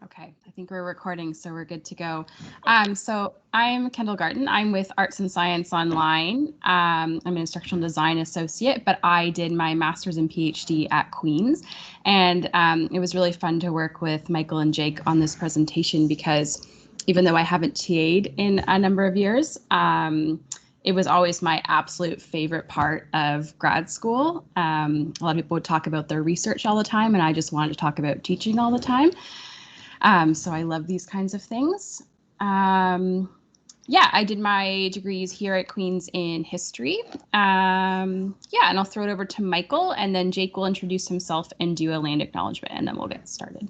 Okay, I think we're recording, so we're good to go. So I'm Kendall Garten. I'm with Arts and Science Online. I'm an instructional design associate, but I did my master's and PhD at Queen's. And it was really fun to work with Michael and Jake on this presentation because even though I haven't TA'd in a number of years, it was always my absolute favorite part of grad school. A lot of people would talk about their research all the time, and I just wanted to talk about teaching all the time. So I love these kinds of things. Yeah, I did my degrees here at Queen's in history. Yeah, and I'll throw it over to Michael, and then Jake will introduce himself and do a land acknowledgement, and then we'll get started.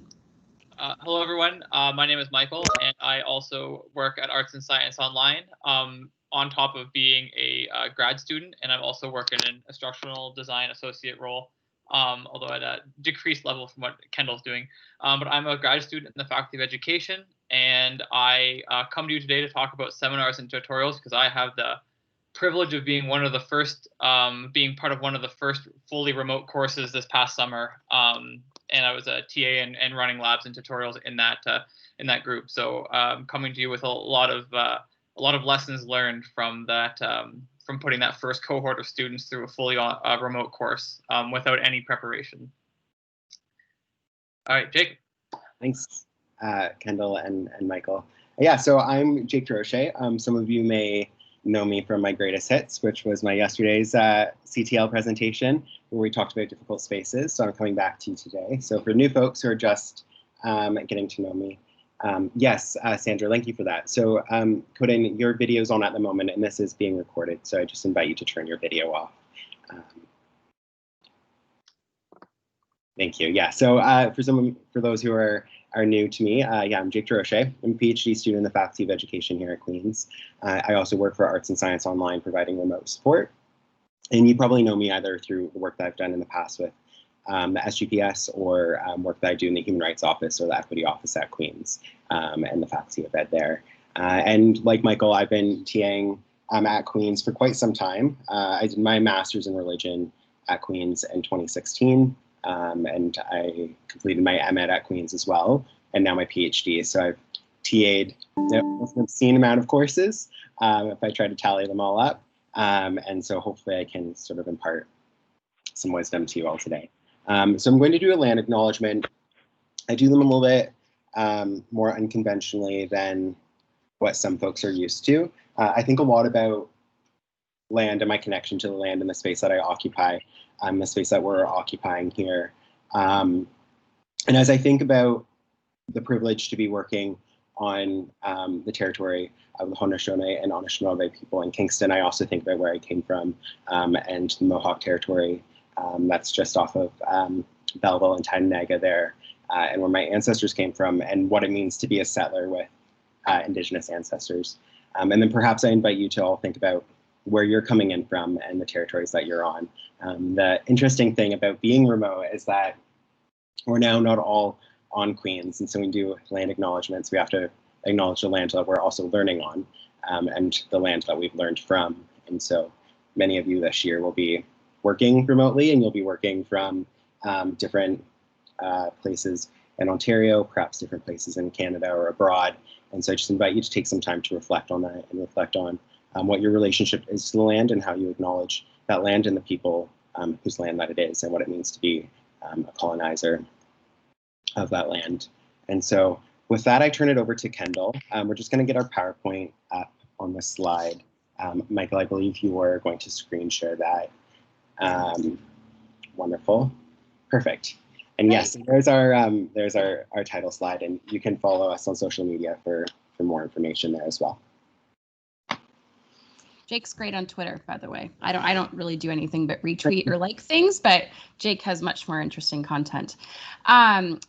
Hello, everyone. My name is Michael, and I also work at Arts and Science Online on top of being a grad student, and I'm also working in an instructional design associate role, although at a decreased level from what Kendall's doing. But I'm a grad student in the Faculty of Education, and I come to you today to talk about seminars and tutorials because I have the privilege of being one of the first, being part of one of the first fully remote courses this past summer. And I was a TA and running labs and tutorials in that group. So coming to you with a lot of lessons learned from that, from putting that first cohort of students through a fully remote course without any preparation. All right, Jake. Thanks, Kendall and Michael. Yeah, so I'm Jake DeRoche. Some of you may know me from my greatest hits, which was my yesterday's CTL presentation, where we talked about difficult spaces. So I'm coming back to you today. So for new folks who are just getting to know me, yes, Sandra, thank you for that. So Coden, your video's on at the moment, and this is being recorded. So I just invite you to turn your video off. Thank you. Yeah. So for those who are new to me, yeah, I'm Jake DeRoche. I'm a PhD student in the Faculty of Education here at Queen's. I also work for Arts and Science Online, providing remote support. And you probably know me either through the work that I've done in the past with the SGPS or work that I do in the Human Rights Office or the Equity Office at Queen's and the Faculty of Ed there. And like Michael, I've been TAing at Queen's for quite some time. I did my master's in religion at Queen's in 2016. And I completed my MEd at Queen's as well, and now my PhD. So I've TA'd an obscene amount of courses if I try to tally them all up. And so hopefully I can sort of impart some wisdom to you all today. So I'm going to do a land acknowledgement. I do them a little bit more unconventionally than what some folks are used to. I think a lot about land and my connection to the land and the space that I occupy. The space that we're occupying here. And as I think about the privilege to be working on the territory of the Haudenosaunee and Anishinaabe people in Kingston, I also think about where I came from and the Mohawk territory that's just off of Belleville and Tyendinaga there, and where my ancestors came from and what it means to be a settler with Indigenous ancestors. And then perhaps I invite you to all think about where you're coming in from and the territories that you're on. The interesting thing about being remote is that we're now not all on Queen's, and so when we do land acknowledgements, we have to acknowledge the land that we're also learning on and the land that we've learned from. And so many of you this year will be working remotely, and you'll be working from different places in Ontario, perhaps different places in Canada or abroad. And so I just invite you to take some time to reflect on that and reflect on what your relationship is to the land and how you acknowledge that land and the people whose land that it is and what it means to be a colonizer of that land. And so with that, I turn it over to Kendall. We're just going to get our PowerPoint up on the slide. Michael, I believe you were going to screen share that. Wonderful. Perfect. And yes, there's our title slide, and you can follow us on social media for more information there as well. Jake's great on Twitter, by the way. I don't really do anything but retweet or like things, but Jake has much more interesting content.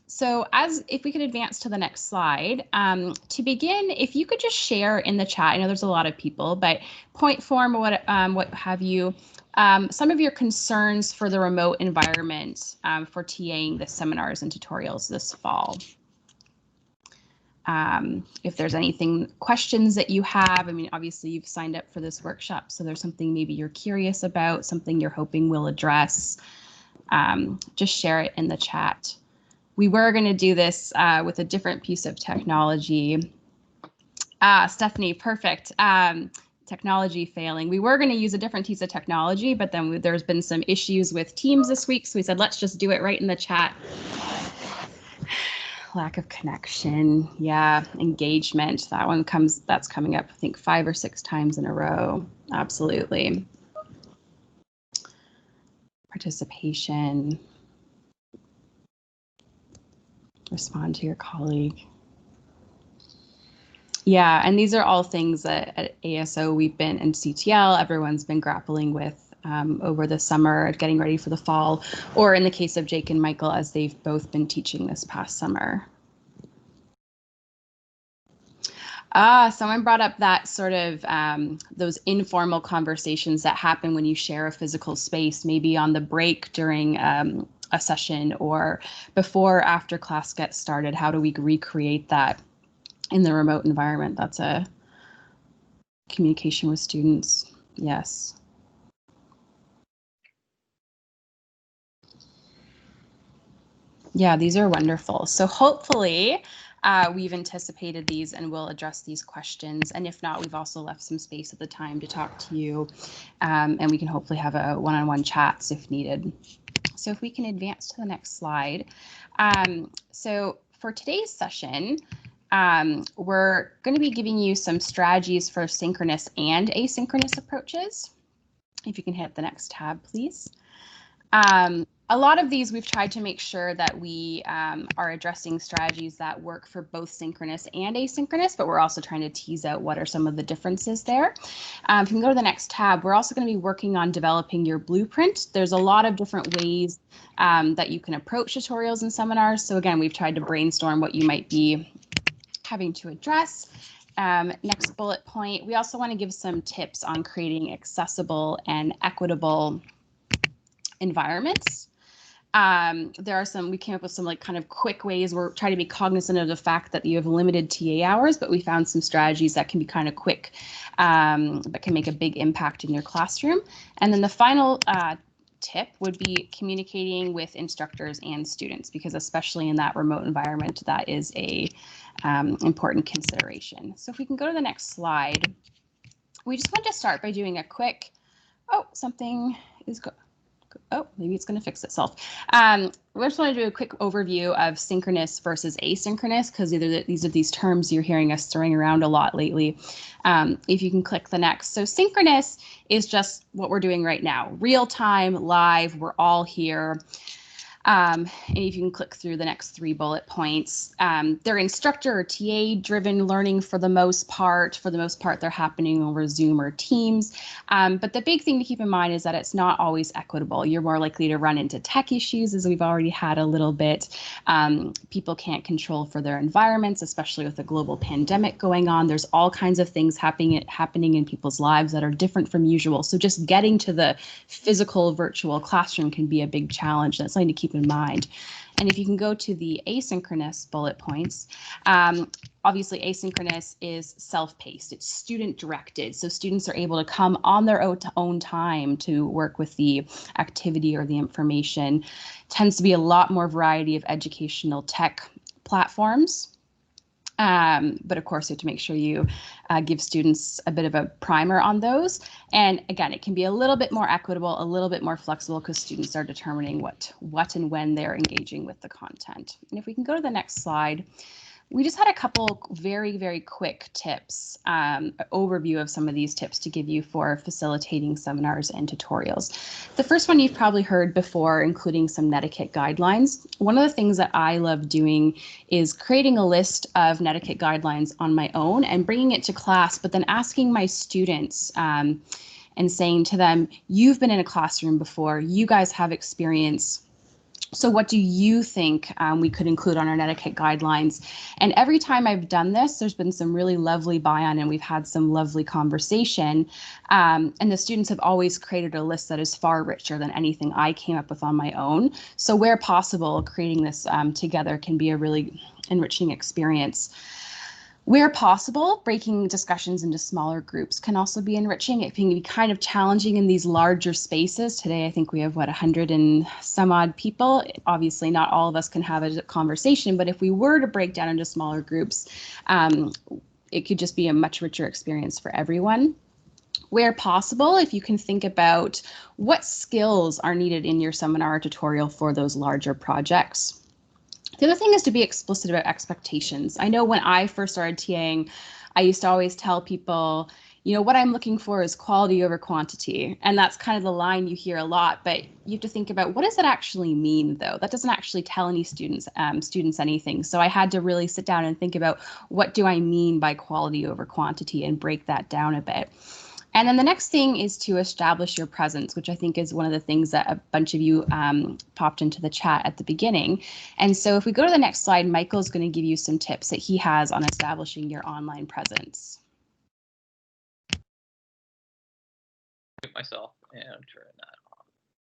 So if we could advance to the next slide, to begin, if you could just share in the chat, I know there's a lot of people, but point form or what have you, some of your concerns for the remote environment for TAing the seminars and tutorials this fall. If there's questions that you have, I mean, obviously you've signed up for this workshop, so there's something maybe you're curious about, something you're hoping we'll address, just share it in the chat. we were going to do this with a different piece of technology. Stephanie, perfect. Technology failing. We were going to use a different piece of technology, but then there's been some issues with Teams this week, so we said, let's just do it right in the chat. Lack of connection. Yeah, engagement. That's coming up, I think, 5 or 6 times in a row. Absolutely. Participation. Respond to your colleague. Yeah, and these are all things that at ASO we've been, and CTL, everyone's been grappling with over the summer, getting ready for the fall, or in the case of Jake and Michael, as they've both been teaching this past summer. Someone brought up that sort of those informal conversations that happen when you share a physical space, maybe on the break during a session or before or after class gets started. How do we recreate that in the remote environment? That's a communication with students. Yes. Yeah, these are wonderful. So hopefully we've anticipated these and we'll address these questions. And if not, we've also left some space at the time to talk to you, and we can hopefully have a one-on-one chats if needed. So if we can advance to the next slide. So for today's session, we're going to be giving you some strategies for synchronous and asynchronous approaches. If you can hit the next tab, please. A lot of these we've tried to make sure that we are addressing strategies that work for both synchronous and asynchronous, but we're also trying to tease out what are some of the differences there. If you can go to the next tab, we're also going to be working on developing your blueprint. There's a lot of different ways that you can approach tutorials and seminars. So again, we've tried to brainstorm what you might be having to address. Next bullet point, we also want to give some tips on creating accessible and equitable environments. There are some, we came up with some like kind of quick ways. We're trying to be cognizant of the fact that you have limited TA hours, but we found some strategies that can be kind of quick, but can make a big impact in your classroom. And then the final tip would be communicating with instructors and students, because especially in that remote environment, that is a important consideration. So if we can go to the next slide, we just want to start by doing a quick, something is good. Oh, maybe it's going to fix itself. We just want to do a quick overview of synchronous versus asynchronous, because these are these terms you're hearing us throwing around a lot lately. If you can click the next. So synchronous is just what we're doing right now. Real time, live, we're all here. And if you can click through the next 3 bullet points, they're instructor or TA driven learning for the most part. For the most part, they're happening over Zoom or Teams. But the big thing to keep in mind is that it's not always equitable. You're more likely to run into tech issues, as we've already had a little bit. People can't control for their environments, especially with the global pandemic going on. There's all kinds of things happening in people's lives that are different from usual. So just getting to the physical virtual classroom can be a big challenge. That's something to keep in mind. And if you can go to the asynchronous bullet points, obviously asynchronous is self-paced, it's student directed. So students are able to come on their own time to work with the activity or the information. Tends to be a lot more variety of educational tech platforms. But of course, you have to make sure you give students a bit of a primer on those. And again, it can be a little bit more equitable, a little bit more flexible, because students are determining what and when they're engaging with the content. And if we can go to the next slide, we just had a couple very, very quick tips, overview of some of these tips to give you for facilitating seminars and tutorials. The first one you've probably heard before, including some Netiquette guidelines. One of the things that I love doing is creating a list of Netiquette guidelines on my own and bringing it to class, but then asking my students and saying to them, you've been in a classroom before, you guys have experience. So what do you think we could include on our Netiquette guidelines? And every time I've done this, there's been some really lovely buy-on and we've had some lovely conversation. And the students have always created a list that is far richer than anything I came up with on my own. So where possible, creating this together can be a really enriching experience. Where possible, breaking discussions into smaller groups can also be enriching. It can be kind of challenging in these larger spaces. Today, I think we have, 100 and some odd people. Obviously, not all of us can have a conversation, but if we were to break down into smaller groups, it could just be a much richer experience for everyone. Where possible, if you can think about what skills are needed in your seminar or tutorial for those larger projects. The other thing is to be explicit about expectations. I know when I first started TAing, I used to always tell people, what I'm looking for is quality over quantity. And that's kind of the line you hear a lot, but you have to think about what does that actually mean, though? That doesn't actually tell any students anything. So I had to really sit down and think about what do I mean by quality over quantity and break that down a bit. And then the next thing is to establish your presence, which I think is one of the things that a bunch of you popped into the chat at the beginning. And so if we go to the next slide, Michael's going to give you some tips that he has on establishing your online presence. Myself and turn that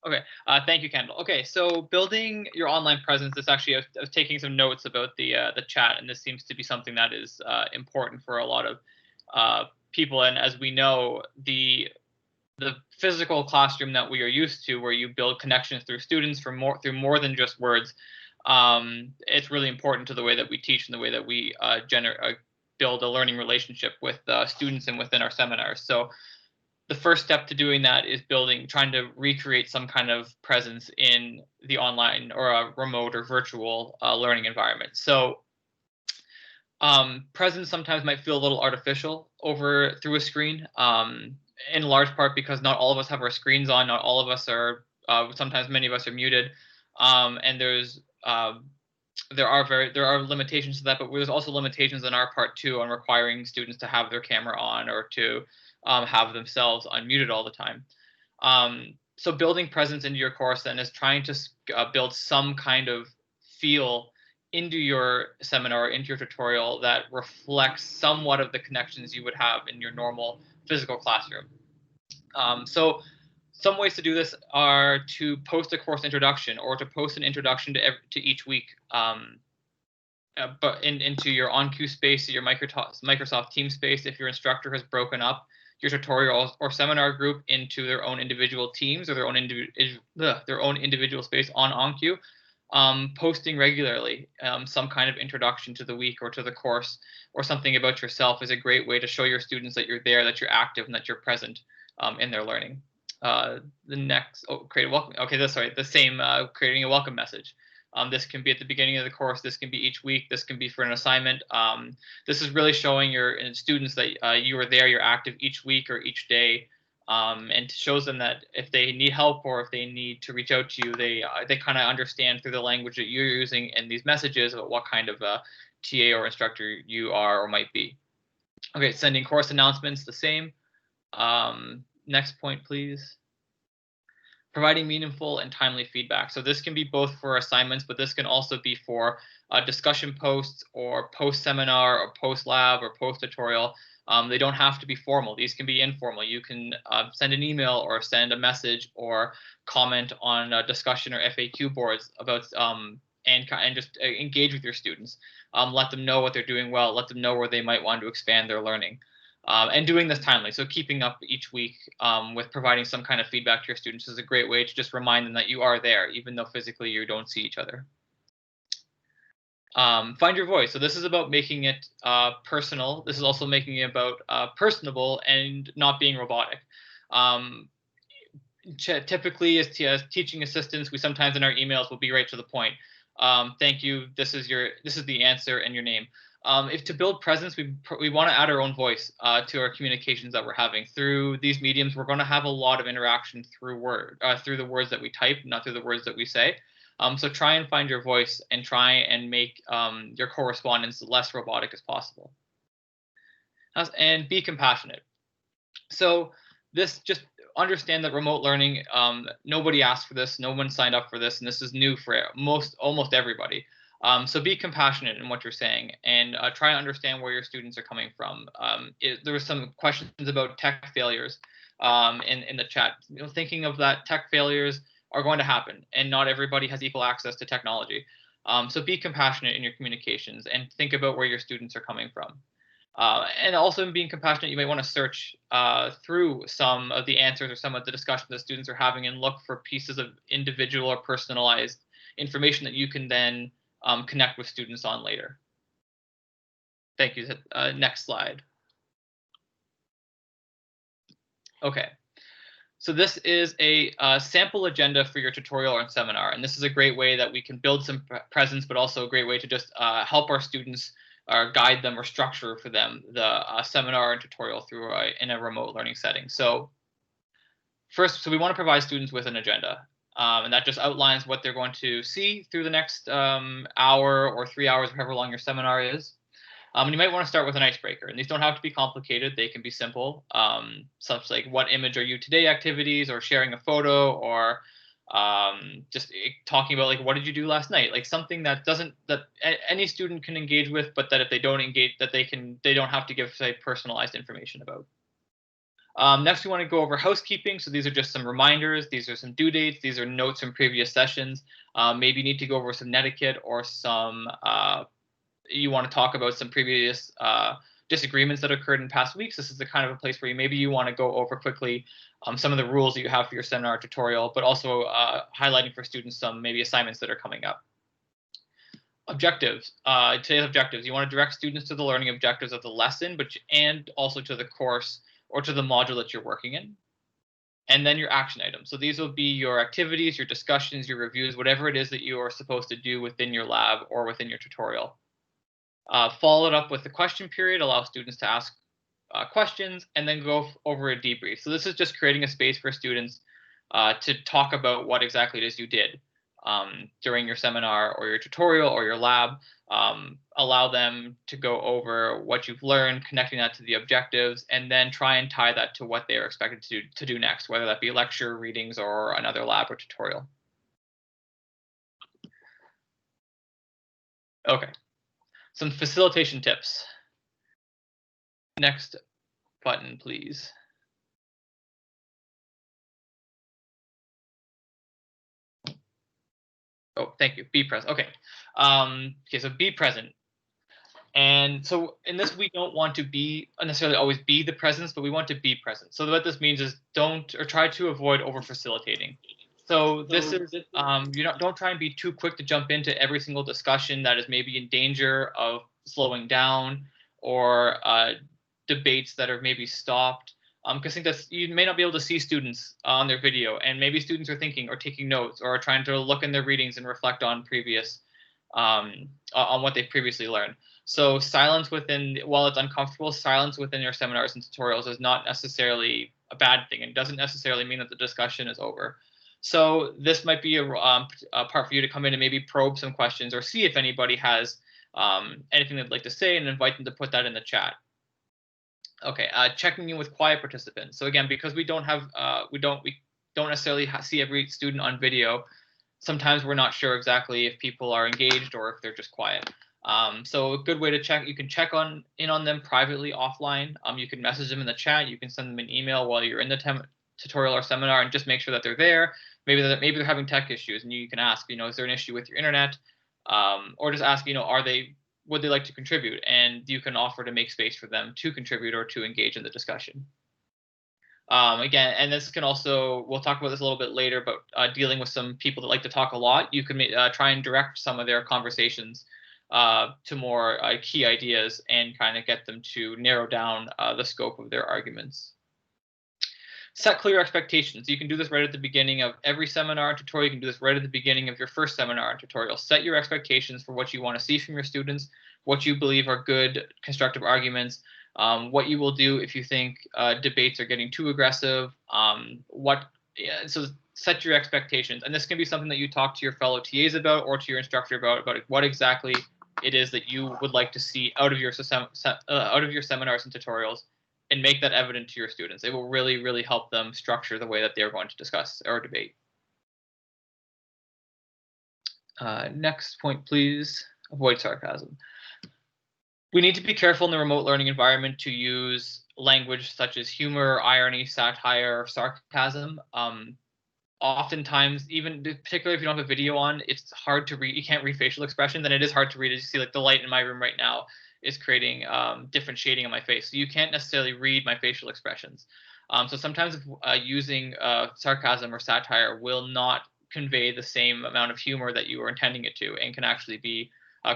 on. Okay, thank you, Kendall. Okay, so building your online presence. This actually, I was taking some notes about the chat, and this seems to be something that is important for a lot of people. And as we know, the physical classroom that we are used to, where you build connections through students through more than just words, it's really important to the way that we teach and the way that we build a learning relationship with students and within our seminars. So the first step to doing that is trying to recreate some kind of presence in the online or a remote or virtual learning environment. So presence sometimes might feel a little artificial through a screen, in large part because not all of us have our screens on. Not all of us are. Sometimes many of us are muted, and there are limitations to that. But there's also limitations on our part too on requiring students to have their camera on or to have themselves unmuted all the time. So building presence into your course then is trying to build some kind of feel into your seminar, into your tutorial that reflects somewhat of the connections you would have in your normal physical classroom. So some ways to do this are to post a course introduction or to post an introduction to each week, but into your on-cue space, your Microsoft Teams space. If your instructor has broken up your tutorial or seminar group into their own individual teams or their own individual space on-cue, posting regularly some kind of introduction to the week or to the course or something about yourself is a great way to show your students that you're there, that you're active, and that you're present in their learning. The next, create a welcome. Okay, the same, creating a welcome message. This can be at the beginning of the course. This can be each week. This can be for an assignment. This is really showing your students that you are there, you're active each week or each day, and shows them that if they need help or if they need to reach out to you, they kind of understand through the language that you're using in these messages about what kind of TA or instructor you are or might be. Okay, sending course announcements, the same. Next point, please. Providing meaningful and timely feedback. So this can be both for assignments, but this can also be for discussion posts or post-seminar or post-lab or post-tutorial. They don't have to be formal. These can be informal. You can send an email or send a message or comment on discussion or FAQ boards about and just engage with your students. Let them know what they're doing well. Let them know where they might want to expand their learning. And doing this timely. So keeping up each week with providing some kind of feedback to your students is a great way to just remind them that you are there, even though physically you don't see each other. Find your voice. So this is about making it personal. This is also making it about personable and not being robotic. Typically, as teaching assistants, we sometimes in our emails will be right to the point. Thank you. This is the answer and your name. If to build presence, we want to add our own voice to our communications that we're having through these mediums. We're going to have a lot of interaction through the words that we type, not through the words that we say. So try and find your voice and try and make your correspondence less robotic as possible. And be compassionate. So this, just understand that remote learning, nobody asked for this, no one signed up for this, and this is new for almost everybody. So be compassionate in what you're saying and try to understand where your students are coming from. There were some questions about tech failures in the chat. Thinking of that, tech failures are going to happen, and not everybody has equal access to technology. So be compassionate in your communications and think about where your students are coming from. And also in being compassionate, you might want to search through some of the answers or some of the discussion that students are having and look for pieces of individual or personalized information that you can then connect with students on later. Thank you. Next slide. Okay. So this is a sample agenda for your tutorial or seminar, and this is a great way that we can build some presence, but also a great way to just help our students or guide them or structure for them the seminar and tutorial through in a remote learning setting. So first, so we want to provide students with an agenda, and that just outlines what they're going to see through the next hour or 3 hours, however long your seminar is. And you might want to start with an icebreaker, and these don't have to be complicated. They can be simple, such like what image are you today activities, or sharing a photo, or just talking about like what did you do last night, like something that any student can engage with, but that if they don't engage, that they don't have to give, say, personalized information about. Next, we want to go over housekeeping. So these are just some reminders. These are some due dates. These are notes from previous sessions. Maybe you need to go over some netiquette or some you want to talk about some previous disagreements that occurred in past weeks. This is the kind of a place where maybe you want to go over quickly some of the rules that you have for your seminar tutorial, but also highlighting for students some maybe assignments that are coming up. Objectives. Today's objectives. You want to direct students to the learning objectives of the lesson, and also to the course or to the module that you're working in. And then your action items. So these will be your activities, your discussions, your reviews, whatever it is that you are supposed to do within your lab or within your tutorial. Follow it up with the question period, allow students to ask questions, and then go over a debrief. So this is just creating a space for students to talk about what exactly it is you did during your seminar or your tutorial or your lab. Allow them to go over what you've learned, connecting that to the objectives, and then try and tie that to what they are expected to do next, whether that be lecture, readings, or another lab or tutorial. Okay. Some facilitation tips. Next button, please. Oh, thank you. Be present. Okay. Okay, so be present. And so in this, we don't want to be necessarily always be the presence, but we want to be present. So what this means is try to avoid over facilitating. So this is don't try and be too quick to jump into every single discussion that is maybe in danger of slowing down, or debates that are maybe stopped. Because I think that you may not be able to see students on their video, and maybe students are thinking or taking notes or are trying to look in their readings and reflect on previous on what they've previously learned. So silence while it's uncomfortable, silence within your seminars and tutorials is not necessarily a bad thing, and doesn't necessarily mean that the discussion is over. So this might be a part for you to come in and maybe probe some questions or see if anybody has anything they'd like to say, and invite them to put that in the chat. Okay, checking in with quiet participants. So again, because we don't necessarily see every student on video, sometimes we're not sure exactly if people are engaged or if they're just quiet. So a good way to check, you can check in on them privately offline. You can message them in the chat. You can send them an email while you're in the tutorial or seminar, and just make sure that they're there. Maybe they're having tech issues, and you can ask, is there an issue with your internet? Or just ask, would they like to contribute? And you can offer to make space for them to contribute or to engage in the discussion. Again, and this can also, we'll talk about this a little bit later, but dealing with some people that like to talk a lot, you can try and direct some of their conversations to more key ideas, and kind of get them to narrow down the scope of their arguments. Set clear expectations. You can do this right at the beginning of every seminar and tutorial. You can do this right at the beginning of your first seminar and tutorial. Set your expectations for what you want to see from your students, what you believe are good constructive arguments, what you will do if you think debates are getting too aggressive. So set your expectations, and this can be something that you talk to your fellow TAs about, or to your instructor about what exactly it is that you would like to see out of your seminars and tutorials, and make that evident to your students. It will really, really help them structure the way that they're going to discuss or debate. Next point, please. Avoid sarcasm. We need to be careful in the remote learning environment to use language such as humor, irony, satire, or sarcasm. oftentimes, even particularly if you don't have a video on, it's hard to read. You can't read facial expression. Then it is hard to read. As you see, like the light in my room right now is creating different shading on my face. So you can't necessarily read my facial expressions. So sometimes using sarcasm or satire will not convey the same amount of humor that you were intending it to, and can actually be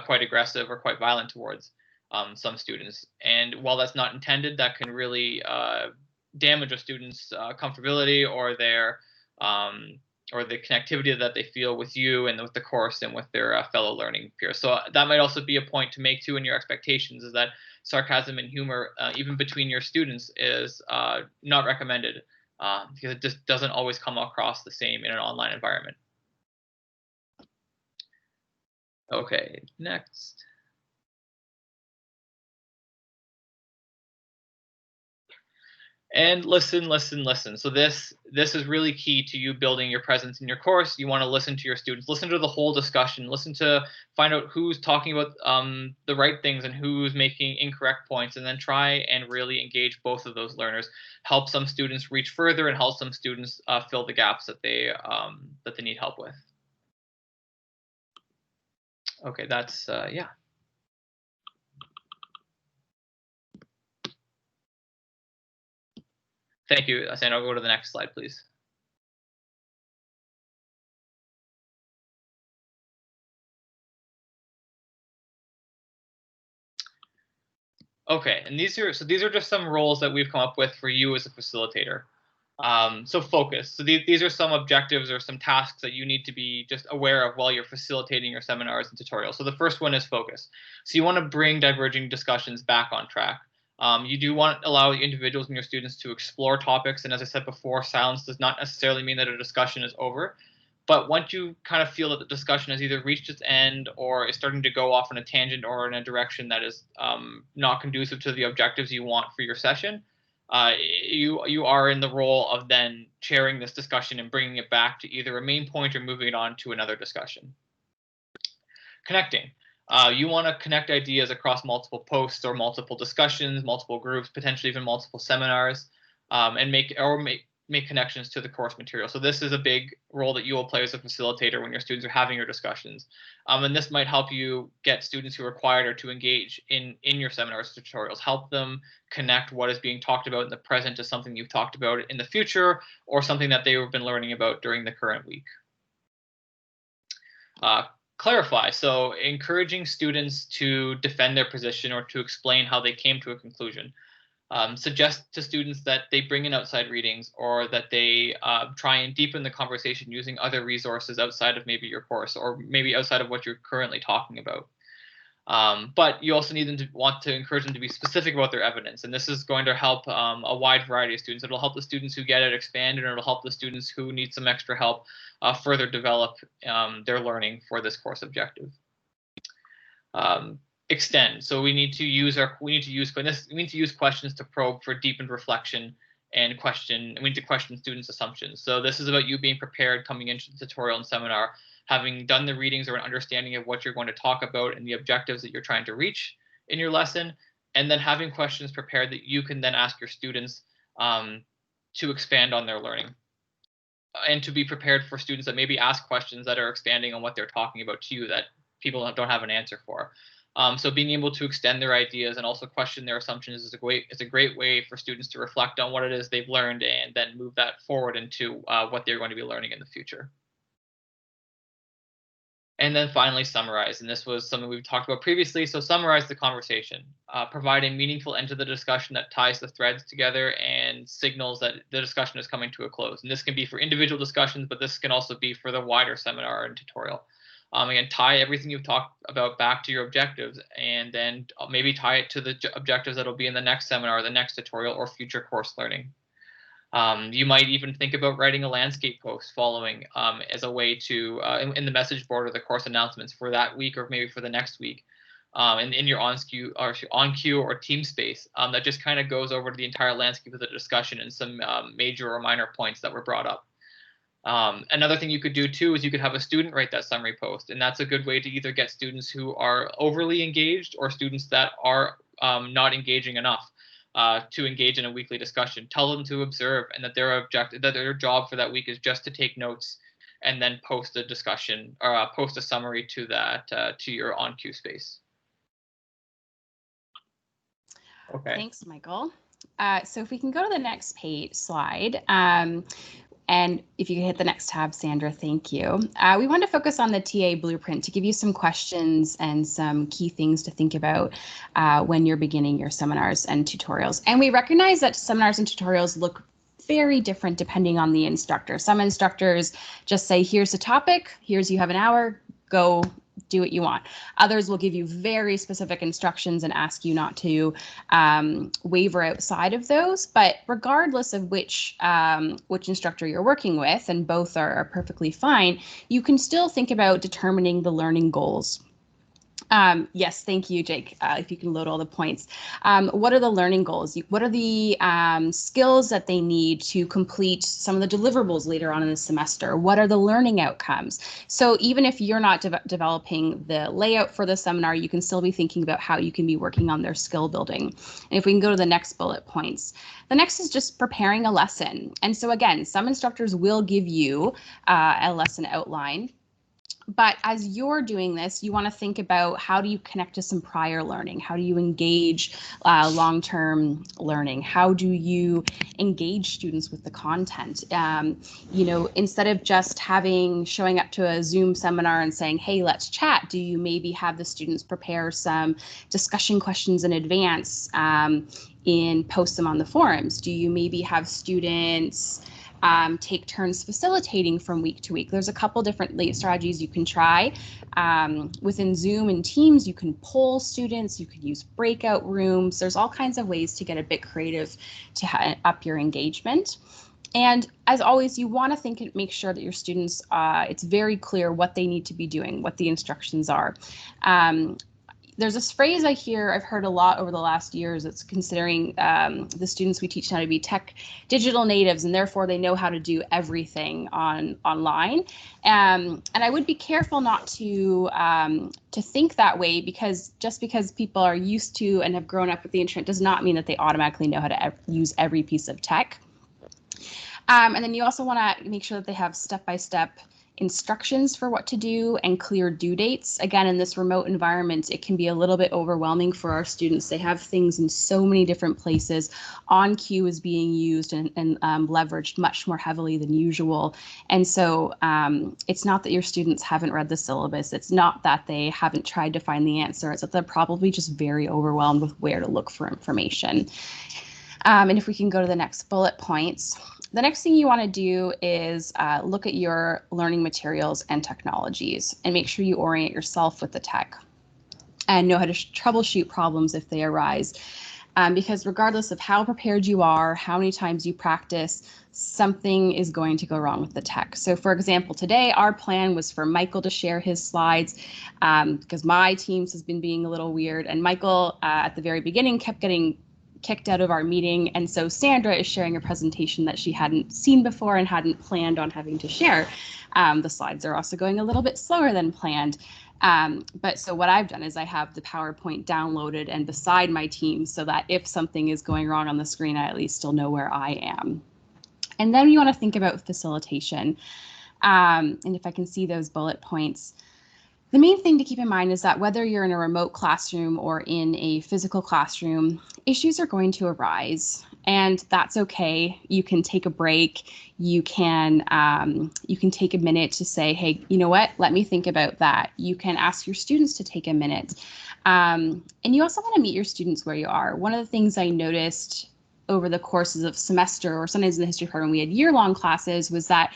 quite aggressive or quite violent towards some students. And while that's not intended, that can really damage a student's comfortability or the connectivity that they feel with you and with the course and with their fellow learning peers. So that might also be a point to make too in your expectations, is that sarcasm and humor, even between your students, is not recommended because it just doesn't always come across the same in an online environment. Okay, next. And listen. So this is really key to you building your presence in your course. You want to listen to your students, listen to the whole discussion, find out who's talking about the right things and who's making incorrect points, and then try and really engage both of those learners. Help some students reach further and help some students fill the gaps that they need help with. Okay, that's yeah. Thank you, Sandra. I'll go to the next slide, please. Okay, and these are just some roles that we've come up with for you as a facilitator. So focus. So these are some objectives or some tasks that you need to be just aware of while you're facilitating your seminars and tutorials. So the first one is focus. So you want to bring diverging discussions back on track. You do want to allow individuals and your students to explore topics. And as I said before, silence does not necessarily mean that a discussion is over. But once you kind of feel that the discussion has either reached its end or is starting to go off on a tangent or in a direction that is not conducive to the objectives you want for your session, you are in the role of then chairing this discussion and bringing it back to either a main point or moving it on to another discussion. Connecting. You want to connect ideas across multiple posts or multiple discussions, multiple groups, potentially even multiple seminars, and make connections to the course material. So this is a big role that you will play as a facilitator when your students are having your discussions. And this might help you get students who are quieter to engage in your seminars, tutorials, help them connect what is being talked about in the present to something you've talked about in the future or something that they've been learning about during the current week. Clarify. So encouraging students to defend their position or to explain how they came to a conclusion. Suggest to students that they bring in outside readings or that they try and deepen the conversation using other resources outside of maybe your course or maybe outside of what you're currently talking about. But you also need them to want to encourage them to be specific about their evidence. And this is going to help a wide variety of students. It'll help the students who get it expand, and it'll help the students who need some extra help further develop their learning for this course objective. Extend. So we need to use questions to probe for deepened reflection and we need to question students' assumptions. So this is about you being prepared coming into the tutorial and seminar, having done the readings or an understanding of what you're going to talk about and the objectives that you're trying to reach in your lesson, and then having questions prepared that you can then ask your students to expand on their learning. And to be prepared for students that maybe ask questions that are expanding on what they're talking about to you that people don't have an answer for. So being able to extend their ideas and also question their assumptions is a great way for students to reflect on what it is they've learned and then move that forward into what they're going to be learning in the future. And then finally, summarize. And this was something we've talked about previously. So summarize the conversation, provide a meaningful end to the discussion that ties the threads together and signals that the discussion is coming to a close. And this can be for individual discussions, but this can also be for the wider seminar and tutorial. Again, tie everything you've talked about back to your objectives, and then maybe tie it to the objectives that'll be in the next seminar, the next tutorial, or future course learning. You might even think about writing a landscape post following as a way to, in the message board or the course announcements for that week or maybe for the next week, and in your on-cue or team space that just kind of goes over to the entire landscape of the discussion and some major or minor points that were brought up. Another thing you could do too is you could have a student write that summary post, and that's a good way to either get students who are overly engaged or students that are not engaging enough. to engage in a weekly discussion. Tell them to observe, and that their job for that week is just to take notes and then post a discussion or post a summary to that to your on-cue space. Okay. Thanks, Michael. So if we can go to the next slide, and if you could hit the next tab, Sandra, thank you. We want to focus on the TA blueprint to give you some questions and some key things to think about when you're beginning your seminars and tutorials. And we recognize that seminars and tutorials look very different depending on the instructor. Some instructors just say, here's the topic, you have an hour, go do what you want. Others will give you very specific instructions and ask you not to waver outside of those. But regardless of which instructor you're working with, and both are perfectly fine, you can still think about determining the learning goals. Yes, thank you, Jake. If you can load all the points. What are the learning goals? What are the skills that they need to complete some of the deliverables later on in the semester? What are the learning outcomes? So even if you're not developing the layout for the seminar, you can still be thinking about how you can be working on their skill building. And if we can go to the next bullet points. The next is just preparing a lesson. And so again, some instructors will give you a lesson outline. But as you're doing this, you want to think about how do you connect to some prior learning? How do you engage long-term learning? How do you engage students with the content? You know, instead of just showing up to a Zoom seminar and saying, hey, let's chat, do you maybe have the students prepare some discussion questions in advance and post them on the forums? Do you maybe have students take turns facilitating from week to week? There's a couple different strategies you can try. Within Zoom and Teams, you can poll students, you could use breakout rooms. There's all kinds of ways to get a bit creative to up your engagement. And as always, you want to make sure that your students, it's very clear what they need to be doing, what the instructions are. There's this phrase I've heard a lot over the last years. It's considering the students we teach now to be digital natives, and therefore they know how to do everything online. And I would be careful not to think that way, because just because people are used to and have grown up with the internet does not mean that they automatically know how to use every piece of tech. And then you also want to make sure that they have step-by-step instructions for what to do and clear due dates. Again, in this remote environment, it can be a little bit overwhelming for our students. They have things in so many different places. On-cue is being used and leveraged much more heavily than usual. And so it's not that your students haven't read the syllabus. It's not that they haven't tried to find the answer. It's that they're probably just very overwhelmed with where to look for information. And if we can go to the next bullet points. The next thing you want to do is look at your learning materials and technologies and make sure you orient yourself with the tech and know how to troubleshoot problems if they arise. Because regardless of how prepared you are, how many times you practice, something is going to go wrong with the tech. So for example, today our plan was for Michael to share his slides because my Teams has been being a little weird, and Michael at the very beginning kept getting kicked out of our meeting, and so Sandra is sharing a presentation that she hadn't seen before and hadn't planned on having to share. The slides are also going a little bit slower than planned. But so what I've done is I have the PowerPoint downloaded and beside my team so that if something is going wrong on the screen, I at least still know where I am. And then you want to think about facilitation. And if I can see those bullet points, the main thing to keep in mind is that whether you're in a remote classroom or in a physical classroom, issues are going to arise, and that's okay. You can take a break. You can take a minute to say, hey, you know what? Let me think about that. You can ask your students to take a minute. And you also want to meet your students where you are. One of the things I noticed over the courses of semester, or sometimes in the history program, we had year-long classes, was that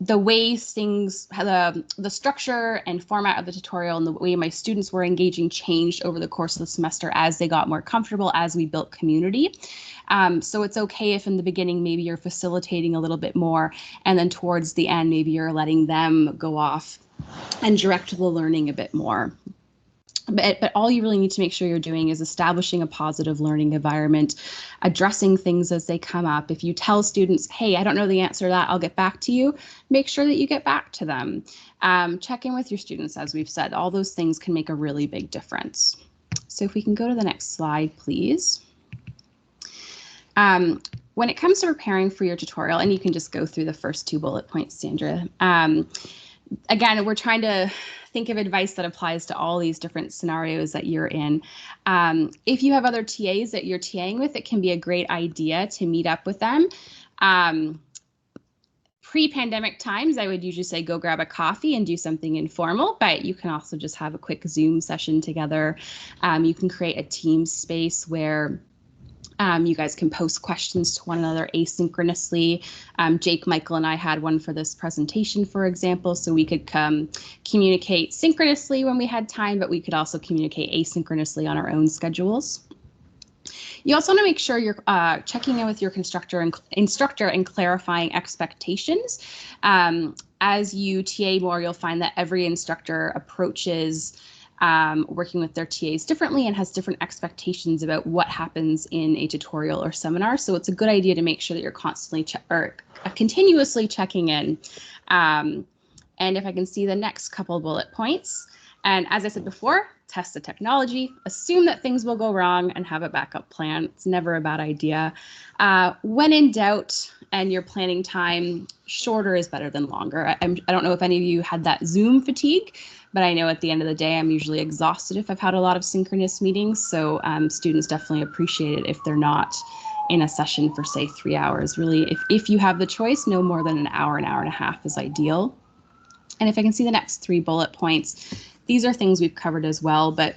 the way the structure and format of the tutorial and the way my students were engaging changed over the course of the semester as they got more comfortable, as we built community. So it's okay if in the beginning maybe you're facilitating a little bit more, and then towards the end maybe you're letting them go off and direct the learning a bit more. But all you really need to make sure you're doing is establishing a positive learning environment, addressing things as they come up. If you tell students, hey, I don't know the answer to that, I'll get back to you, make sure that you get back to them. Check in with your students, as we've said. All those things can make a really big difference. So if we can go to the next slide, please. When it comes to preparing for your tutorial, and you can just go through the first 2 bullet points, Sandra. Again, we're trying to think of advice that applies to all these different scenarios that you're in. If you have other TAs that you're TAing with, it can be a great idea to meet up with them. Pre-pandemic times, I would usually say go grab a coffee and do something informal, but you can also just have a quick Zoom session together. You can create a team space where you guys can post questions to one another asynchronously. Jake, Michael, and I had one for this presentation, for example, so we could communicate synchronously when we had time, but we could also communicate asynchronously on our own schedules. You also want to make sure you're checking in with your instructor and clarifying expectations. As you TA more, you'll find that every instructor approaches working with their TAs differently and has different expectations about what happens in a tutorial or seminar. So it's a good idea to make sure that you're constantly continuously checking in. And if I can see the next couple bullet points, and as I said before, test the technology, assume that things will go wrong, and have a backup plan. It's never a bad idea. When in doubt and you're planning time, shorter is better than longer. I don't know if any of you had that Zoom fatigue, but I know at the end of the day, I'm usually exhausted if I've had a lot of synchronous meetings. So students definitely appreciate it if they're not in a session for, say, 3 hours. Really, if you have the choice, no more than an hour and a half is ideal. And if I can see the next 3 bullet points, these are things we've covered as well, but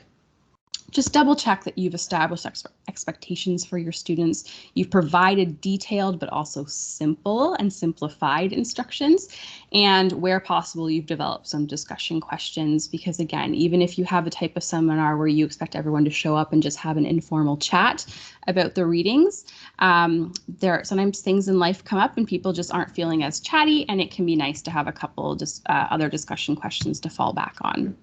just double check that you've established expectations for your students. You've provided detailed but also simple and simplified instructions. And where possible, you've developed some discussion questions, because again, even if you have a type of seminar where you expect everyone to show up and just have an informal chat about the readings, there are sometimes things in life come up and people just aren't feeling as chatty, and it can be nice to have a couple just other discussion questions to fall back on.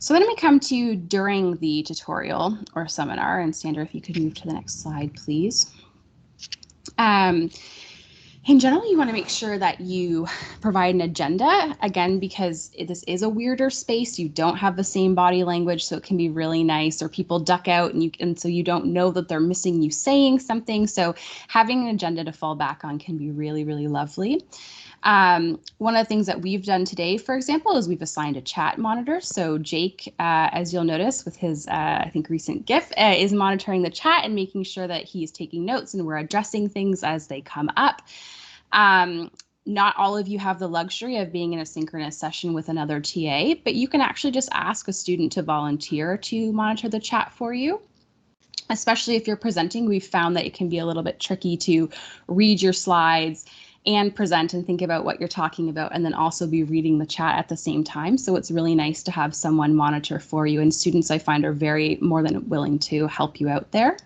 So then we come to during the tutorial or seminar, and Sandra, if you could move to the next slide, please. In general, you want to make sure that you provide an agenda, again, because this is a weirder space. You don't have the same body language, so it can be really nice, or people duck out and so you don't know that they're missing you saying something. So having an agenda to fall back on can be really, really lovely. One of the things that we've done today, for example, is we've assigned a chat monitor. So Jake, as you'll notice with his, I think, recent GIF, is monitoring the chat and making sure that he's taking notes and we're addressing things as they come up. Not all of you have the luxury of being in a synchronous session with another TA, but you can actually just ask a student to volunteer to monitor the chat for you. Especially if you're presenting, we've found that it can be a little bit tricky to read your slides and present and think about what you're talking about, and then also be reading the chat at the same time. So it's really nice to have someone monitor for you, and students I find are more than willing to help you out there.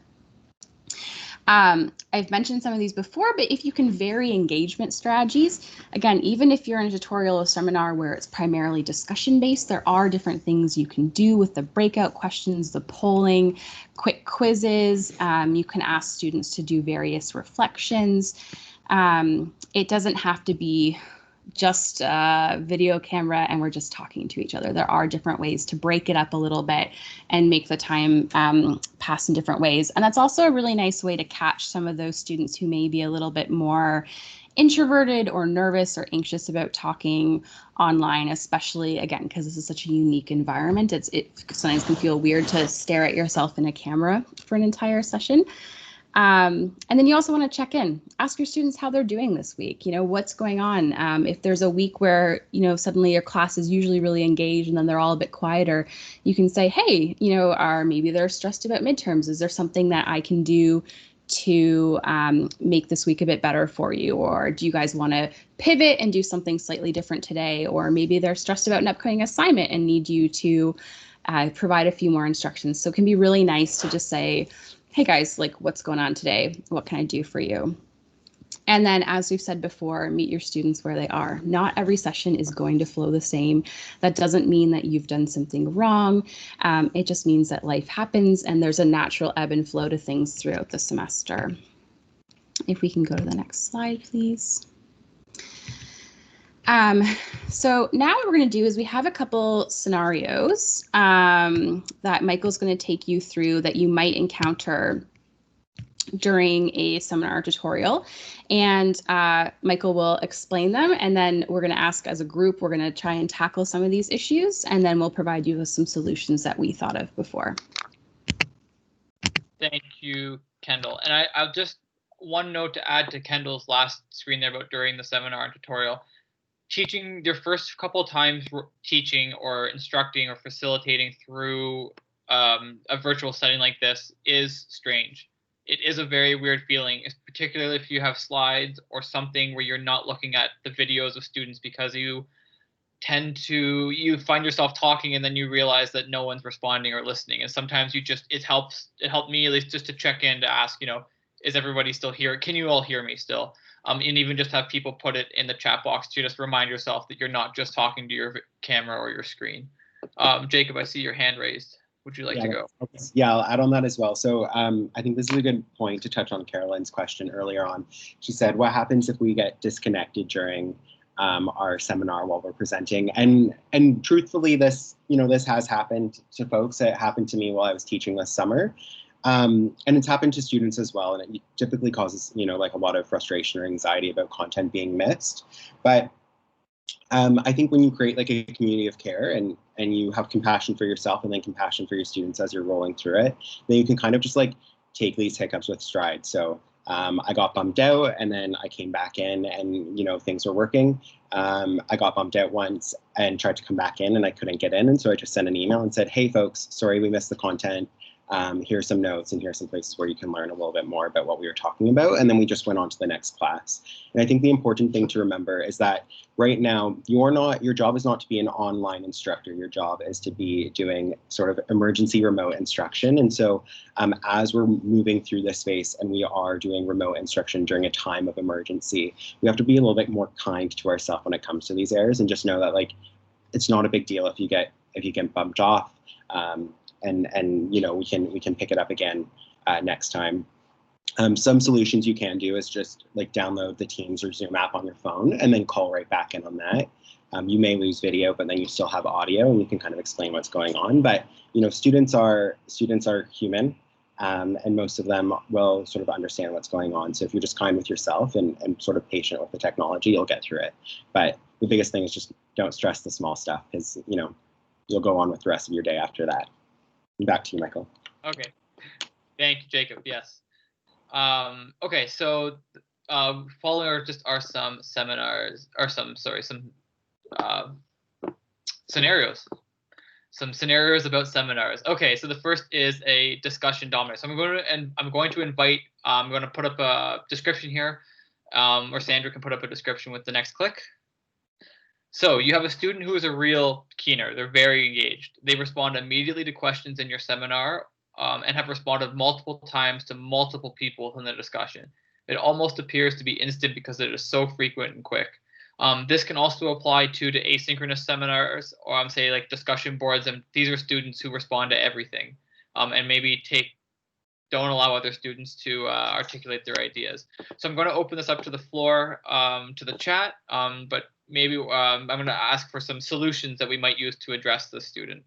I've mentioned some of these before, but if you can vary engagement strategies, again, even if you're in a tutorial or seminar where it's primarily discussion based, there are different things you can do with the breakout questions, the polling, quick quizzes. You can ask students to do various reflections. It doesn't have to be just video camera and we're just talking to each other. There are different ways to break it up a little bit and make the time pass in different ways. And that's also a really nice way to catch some of those students who may be a little bit more introverted or nervous or anxious about talking online, especially, again, because this is such a unique environment. It sometimes can feel weird to stare at yourself in a camera for an entire session. And then you also want to check in, ask your students how they're doing this week, what's going on. If there's a week where, suddenly your class is usually really engaged and then they're all a bit quieter, you can say, hey, maybe they're stressed about midterms. Is there something that I can do to make this week a bit better for you? Or do you guys want to pivot and do something slightly different today? Or maybe they're stressed about an upcoming assignment and need you to provide a few more instructions. So it can be really nice to just say, hey guys, what's going on today? What can I do for you? And then, as we've said before, meet your students where they are. Not every session is going to flow the same. That doesn't mean that you've done something wrong. It just means that life happens and there's a natural ebb and flow to things throughout the semester. If we can go to the next slide, please. So now what we're going to do is we have a couple scenarios that Michael's going to take you through that you might encounter during a seminar tutorial, and Michael will explain them, and then we're going to ask as a group, we're going to try and tackle some of these issues, and then we'll provide you with some solutions that we thought of before. Thank you, Kendall. And I'll just one note to add to Kendall's last screen there about during the seminar and tutorial. Teaching your first couple of times teaching or instructing or facilitating through a virtual setting like this is strange. It is a very weird feeling, particularly if you have slides or something where you're not looking at the videos of students, because you find yourself talking and then you realize that no one's responding or listening. And sometimes it helped me at least just to check in to ask, is everybody still here? Can you all hear me still? And even just have people put it in the chat box to just remind yourself that you're not just talking to your camera or your screen. Jacob, I see your hand raised. Would you like to go? Yeah, I'll add on that as well. So I think this is a good point to touch on Caroline's question earlier on. She said, what happens if we get disconnected during our seminar while we're presenting? And truthfully, this has happened to folks. It happened to me while I was teaching this summer. And it's happened to students as well. And it typically causes, like a lot of frustration or anxiety about content being missed. But I think when you create like a community of care and you have compassion for yourself and then compassion for your students as you're rolling through it, then you can kind of just like take these hiccups with stride. So I got bumped out and then I came back in and, things were working. I got bumped out once and tried to come back in and I couldn't get in. And so I just sent an email and said, hey folks, sorry, we missed the content. Here's some notes and here's some places where you can learn a little bit more about what we were talking about. And then we just went on to the next class. And I think the important thing to remember is that right now, your job is not to be an online instructor. Your job is to be doing sort of emergency remote instruction. And so as we're moving through this space and we are doing remote instruction during a time of emergency, we have to be a little bit more kind to ourselves when it comes to these errors and just know that like, it's not a big deal if you get bumped off. And we can pick it up again next time. Some solutions you can do is just like download the Teams or Zoom app on your phone and then call right back in on that. You may lose video, but then you still have audio and you can kind of explain what's going on. But students are human, and most of them will sort of understand what's going on. So if you're just kind with yourself and sort of patient with the technology, you'll get through it. But the biggest thing is just don't stress the small stuff, because you'll go on with the rest of your day after that. Back to you, Michael. Okay. Thank you, Jacob. Yes. Okay, so following are some seminars, or some scenarios. Some scenarios about seminars. Okay, so the first is a discussion dominant. So I'm going to put up a description here, or Sandra can put up a description with the next click. So you have a student who is a real keener. They're very engaged. They respond immediately to questions in your seminar and have responded multiple times to multiple people within the discussion. It almost appears to be instant because it is so frequent and quick. This can also apply to asynchronous seminars, or say like discussion boards. And these are students who respond to everything and maybe don't allow other students to articulate their ideas. So I'm going to open this up to the floor, to the chat, but maybe I'm going to ask for some solutions that we might use to address the student.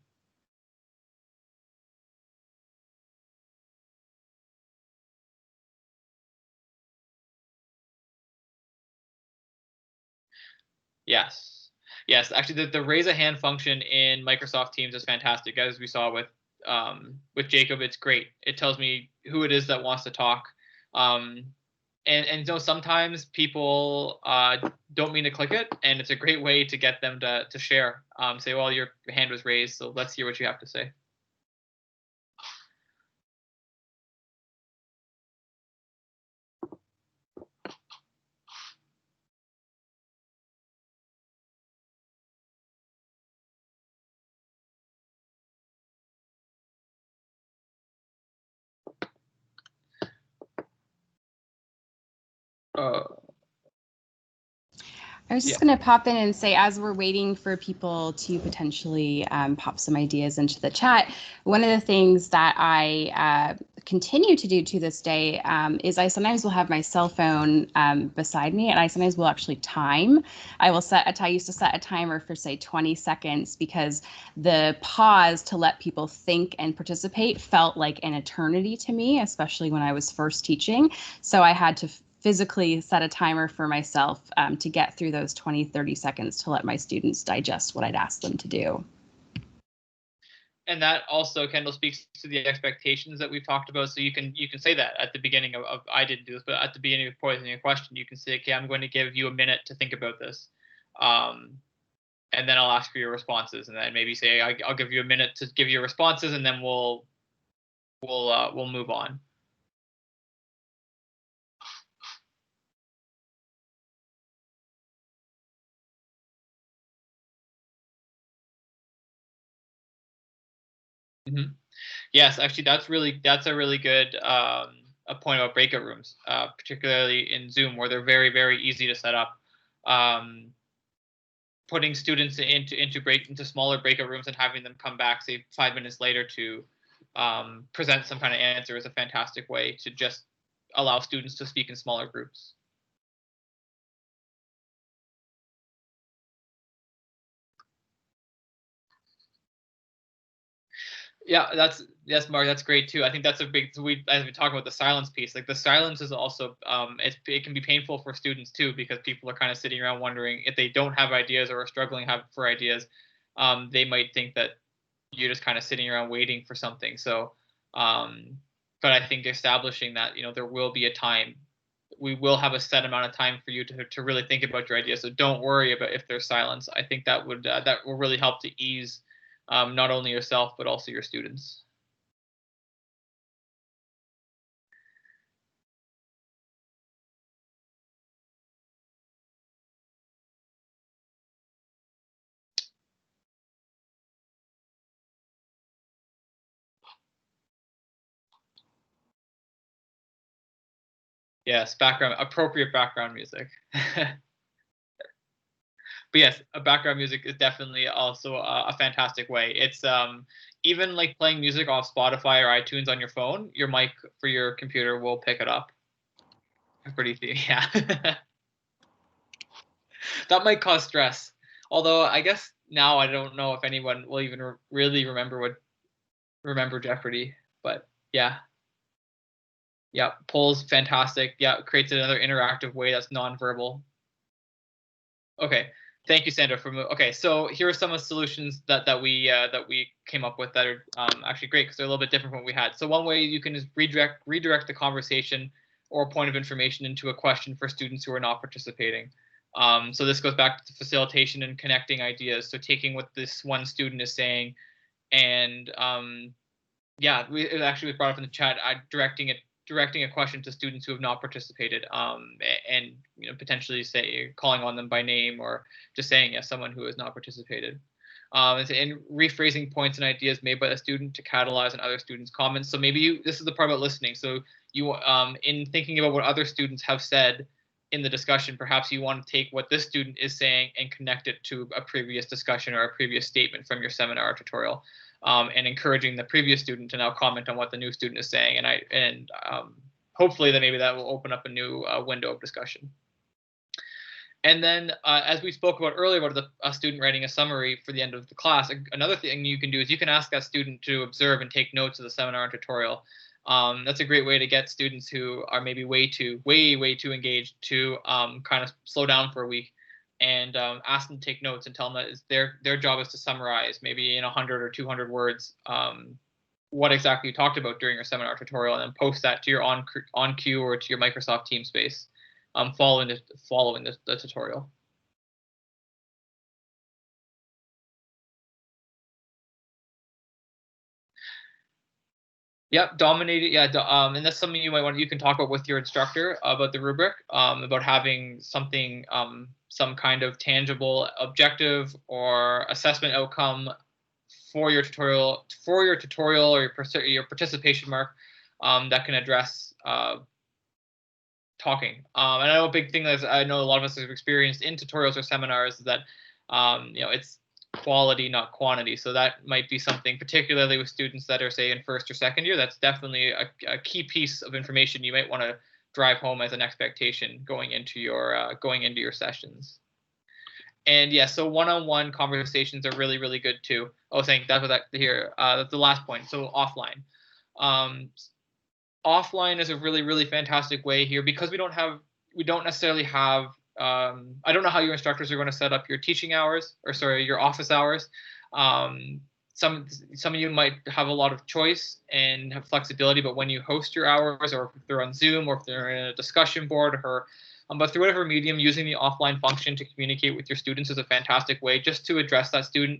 Yes. Actually, the raise a hand function in Microsoft Teams is fantastic, as we saw with Jacob. It's great. It tells me who it is that wants to talk. And sometimes people don't mean to click it, and it's a great way to get them to share. Say, well, your hand was raised, so let's hear what you have to say. I was just going to pop in and say, as we're waiting for people to potentially pop some ideas into the chat, one of the things that I continue to do to this day is I sometimes will have my cell phone beside me, and I sometimes will actually time. I used to set a timer for say 20 seconds because the pause to let people think and participate felt like an eternity to me, especially when I was first teaching. So I had to physically set a timer for myself to get through those 20-30 seconds to let my students digest what I'd asked them to do. And that also, Kendall, speaks to the expectations that we've talked about. So you can say that at the beginning of I didn't do this, but at the beginning of posing a question, you can say, okay, I'm going to give you a minute to think about this. And then I'll ask for your responses, and then maybe say I'll give you a minute to give your responses, and then we'll move on. Mm-hmm. Yes, actually, that's a really good a point about breakout rooms, particularly in Zoom, where they're very, very easy to set up. Putting students into smaller breakout rooms and having them come back, say 5 minutes later, to present some kind of answer is a fantastic way to just allow students to speak in smaller groups. Yeah, yes, Mark, that's great too. I think that's a big, as we talk about the silence piece, like the silence is also, it can be painful for students too, because people are kind of sitting around wondering if they don't have ideas or are struggling for ideas. They might think that you're just kind of sitting around waiting for something. So, but I think establishing that, there will be a time, we will have a set amount of time for you to really think about your ideas. So don't worry about if there's silence. I think that will really help to ease not only yourself, but also your students. Yes, appropriate background music. But yes, background music is definitely also a fantastic way. It's even like playing music off Spotify or iTunes on your phone, your mic for your computer will pick it up. Pretty easy, yeah. That might cause stress. Although I guess now I don't know if anyone will even really remember Jeopardy. But yeah. Yeah, polls, fantastic. Yeah, it creates another interactive way that's nonverbal. Okay, thank you, Sandra. Okay, so here are some of the solutions that we came up with that are actually great because they're a little bit different from what we had. So one way you can is redirect the conversation or a point of information into a question for students who are not participating. So this goes back to facilitation and connecting ideas. So taking what this one student is saying and yeah, it actually was brought up in the chat, directing a question to students who have not participated, and potentially calling on them by name or just saying yes, someone who has not participated, and rephrasing points and ideas made by the student to catalyze on other students' comments. So maybe this is the part about listening. So you, in thinking about what other students have said in the discussion, perhaps you want to take what this student is saying and connect it to a previous discussion or a previous statement from your seminar or tutorial. And encouraging the previous student to now comment on what the new student is saying, and hopefully then maybe that will open up a new window of discussion. And then, as we spoke about earlier about a student writing a summary for the end of the class, another thing you can do is you can ask that student to observe and take notes of the seminar and tutorial. That's a great way to get students who are maybe way too engaged to kind of slow down for a week and ask them to take notes and tell them that their job is to summarize maybe in 100 or 200 words what exactly you talked about during your seminar tutorial, and then post that to your on cue or to your Microsoft Teams space following the tutorial. Yep, dominated. Yeah, and that's something you can talk about with your instructor about the rubric, about having something, some kind of tangible objective or assessment outcome for your tutorial or your participation mark that can address talking. And I know a big thing that I know a lot of us have experienced in tutorials or seminars is that it's quality, not quantity. So that might be something, particularly with students that are, say, in first or second year, that's definitely a key piece of information you might want to drive home as an expectation going into your sessions. And yeah, so one-on-one conversations are really, really good too. Oh, thank that was that here. That's the last point. So offline. Offline is a really, really fantastic way here, because we don't necessarily have, I don't know how your instructors are going to set up your teaching hours, or sorry, your office hours. Some of you might have a lot of choice and have flexibility, but when you host your hours, or if they're on Zoom, or if they're in a discussion board, or but through whatever medium, using the offline function to communicate with your students is a fantastic way just to address that student.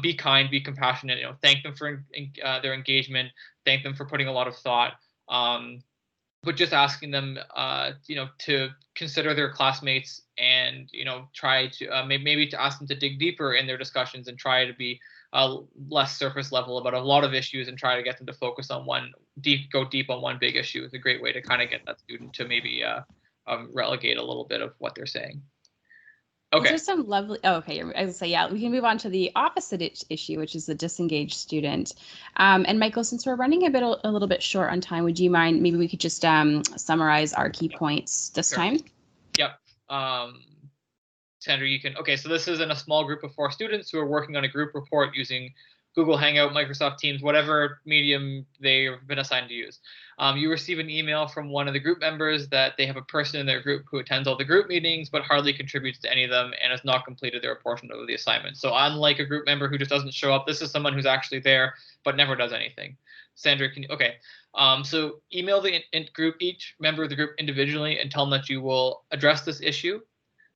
Be kind, be compassionate. Thank them for their engagement, thank them for putting a lot of thought. But just asking them, to consider their classmates, and try to maybe to ask them to dig deeper in their discussions, and try to be less surface level about a lot of issues, and try to get them to focus on go deep on one big issue is a great way to kind of get that student to maybe relegate a little bit of what they're saying. Okay. There's some lovely. Oh, okay, I was gonna say, yeah, we can move on to the opposite issue, which is the disengaged student. And Michael, since we're running a little bit short on time, would you mind? Maybe we could just summarize our key points this time. Yep. Sandra, you can. Okay, so this is in a small group of 4 students who are working on a group report using Google Hangout, Microsoft Teams, whatever medium they've been assigned to use. You receive an email from one of the group members that they have a person in their group who attends all the group meetings but hardly contributes to any of them and has not completed their portion of the assignment. So unlike a group member who just doesn't show up, this is someone who's actually there but never does anything. Sandra, can you? Okay. So email the group, each member of the group individually, and tell them that you will address this issue.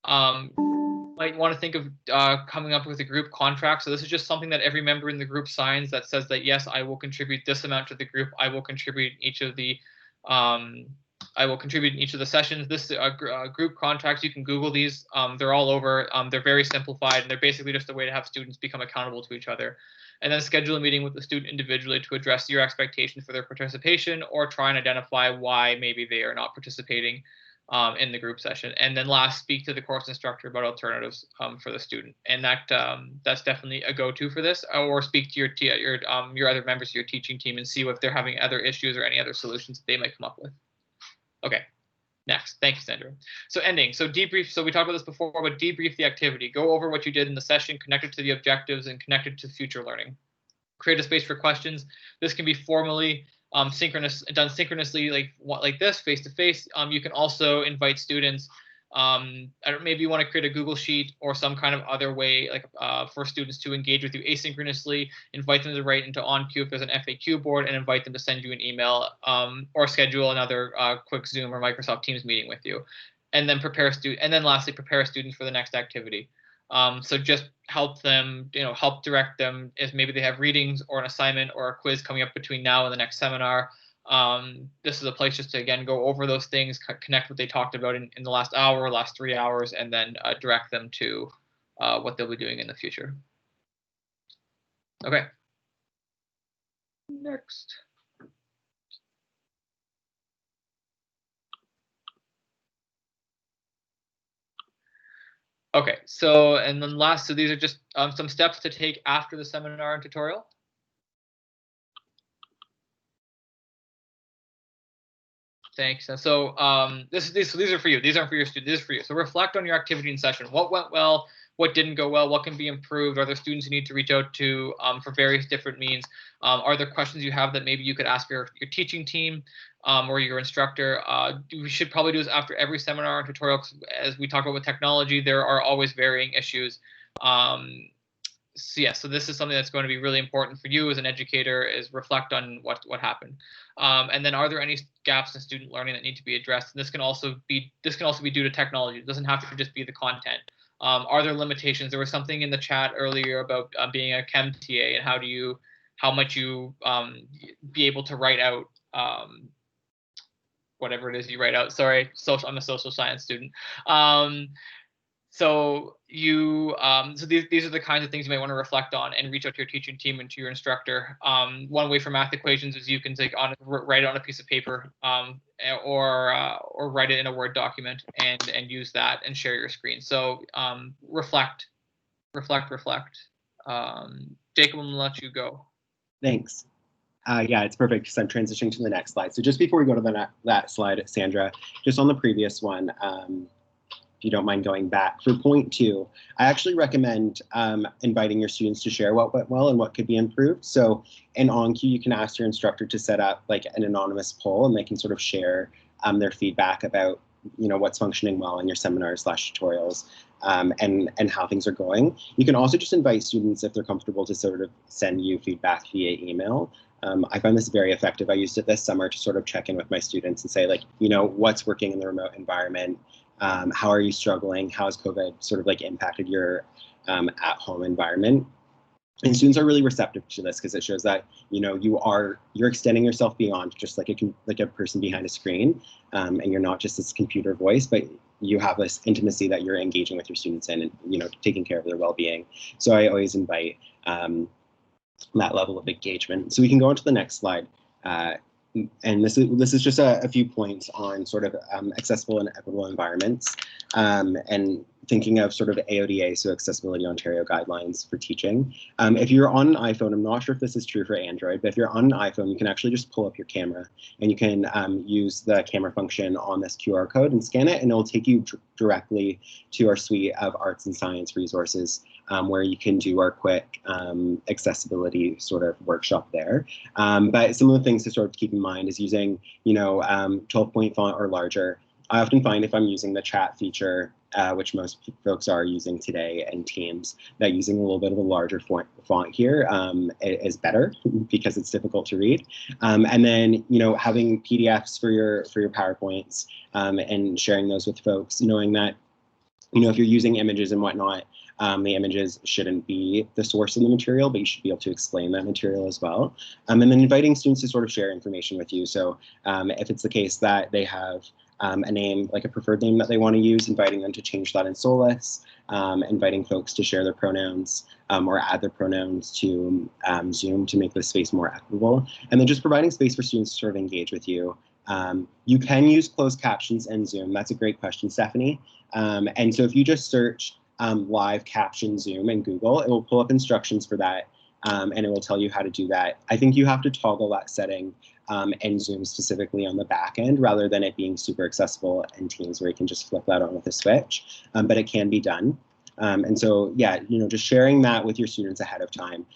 Might want to think of coming up with a group contract. So this is just something that every member in the group signs that says that, yes, I will contribute this amount to the group. I will contribute each of the sessions. This group contracts, you can Google these. They're all over. They're very simplified, and they're basically just a way to have students become accountable to each other. And then schedule a meeting with the student individually to address your expectations for their participation, or try and identify why maybe they are not participating in the group session. And then last, speak to the course instructor about alternatives for the student. And that's definitely a go-to for this. Or speak to your other members of your teaching team and see if they're having other issues or any other solutions that they might come up with. Okay, next. Thank you, Sandra. So ending. So debrief. So we talked about this before, but debrief the activity. Go over what you did in the session, connect it to the objectives, and connect it to future learning. Create a space for questions. This can be formally done synchronously, like this, face to face. You can also invite students. Maybe you want to create a Google Sheet or some kind of other way, for students to engage with you asynchronously. Invite them to write into OnCue if there's an FAQ board, and invite them to send you an email, or schedule another quick Zoom or Microsoft Teams meeting with you. And then lastly, prepare students for the next activity. So just help them, help direct them if maybe they have readings or an assignment or a quiz coming up between now and the next seminar. This is a place just to, again, go over those things, connect what they talked about in the last hour, last 3 hours, and then direct them to what they'll be doing in the future. Okay. Next. Okay, so and then last, so these are just some steps to take after the seminar and tutorial. Thanks. So these are for you. These aren't for your students. This is for you. So reflect on your activity in session. What went well? What didn't go well? What can be improved? Are there students you need to reach out to for various different means? Are there questions you have that maybe you could ask your teaching team or your instructor? We should probably do this after every seminar and tutorial. As we talk about with technology, there are always varying issues. So yeah, so this is something that's going to be really important for you as an educator, is reflect on what happened. And then, are there any gaps in student learning that need to be addressed? And this can also be due to technology. It doesn't have to just be the content. Are there limitations? There was something in the chat earlier about being a chem TA and how much you be able to write out whatever it is you write out. Sorry, I'm a social science student. So these are the kinds of things you might want to reflect on and reach out to your teaching team and to your instructor. One way for math equations is you can write it on a piece of paper or write it in a Word document and use that and share your screen. So reflect. Jacob, I'm gonna let you go. Thanks. Yeah, it's perfect because I'm transitioning to the next slide. So just before we go to that slide, Sandra, just on the previous one, if you don't mind going back, for point 2, I actually recommend inviting your students to share what went well and what could be improved. So in OnCue, you can ask your instructor to set up like an anonymous poll, and they can sort of share their feedback about what's functioning well in your seminars/tutorials. And how things are going. You can also just invite students, if they're comfortable, to sort of send you feedback via email. I find this very effective. I used it this summer to sort of check in with my students and say, like, what's working in the remote environment? How are you struggling? How has COVID sort of like impacted your at-home environment? And students are really receptive to this because it shows that you're extending yourself beyond just like a person behind a screen, and you're not just this computer voice, but you have this intimacy that you're engaging with your students in, and taking care of their well-being. So I always invite that level of engagement. So we can go on to the next slide. And this is just a few points on sort of accessible and equitable environments, and thinking of sort of AODA, so Accessibility Ontario Guidelines for teaching. If you're on an iPhone, I'm not sure if this is true for Android, but if you're on an iPhone, you can actually just pull up your camera, and you can use the camera function on this QR code and scan it, and it will take you directly to our suite of arts and science resources, where you can do our quick accessibility sort of workshop there. But some of the things to sort of keep in mind is using, 12-point font or larger. I often find if I'm using the chat feature, which most folks are using today in Teams, that using a little bit of a larger font here is better because it's difficult to read. And then, having PDFs for your PowerPoints, and sharing those with folks, knowing that, if you're using images and whatnot, the images shouldn't be the source of the material, but you should be able to explain that material as well. And then inviting students to sort of share information with you. So if it's the case that they have a name, like a preferred name that they want to use, inviting them to change that in Solus, inviting folks to share their pronouns or add their pronouns to Zoom to make the space more equitable. And then just providing space for students to sort of engage with you. You can use closed captions in Zoom. That's a great question, Stephanie. And so if you just search live caption Zoom in Google, it will pull up instructions for that, and it will tell you how to do that. I think you have to toggle that setting in Zoom specifically on the back end, rather than it being super accessible in Teams where you can just flip that on with a switch, but it can be done. And so, yeah, just sharing that with your students ahead of time.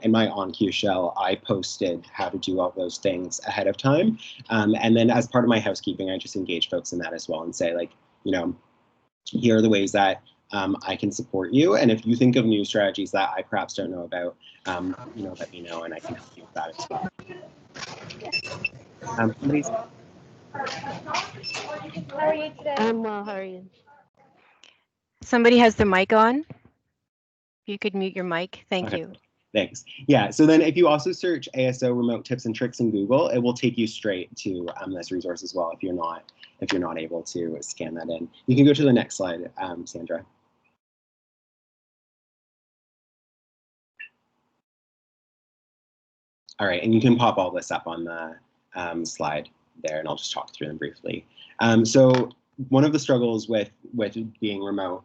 In my OnCue shell, I posted how to do all those things ahead of time. And then as part of my housekeeping, I just engage folks in that as well and say, like, here are the ways that I can support you. And if you think of new strategies that I perhaps don't know about, let me know and I can help you with that as well. Please. How are you today? I'm well, how are you? Somebody has their mic on. If you could mute your mic, thank you. Thanks. Yeah, so then if you also search ASO remote tips and tricks in Google, it will take you straight to this resource as well if you're not able to scan that in. You can go to the next slide, Sandra. All right, and you can pop all this up on the slide there, and I'll just talk through them briefly. So one of the struggles with being remote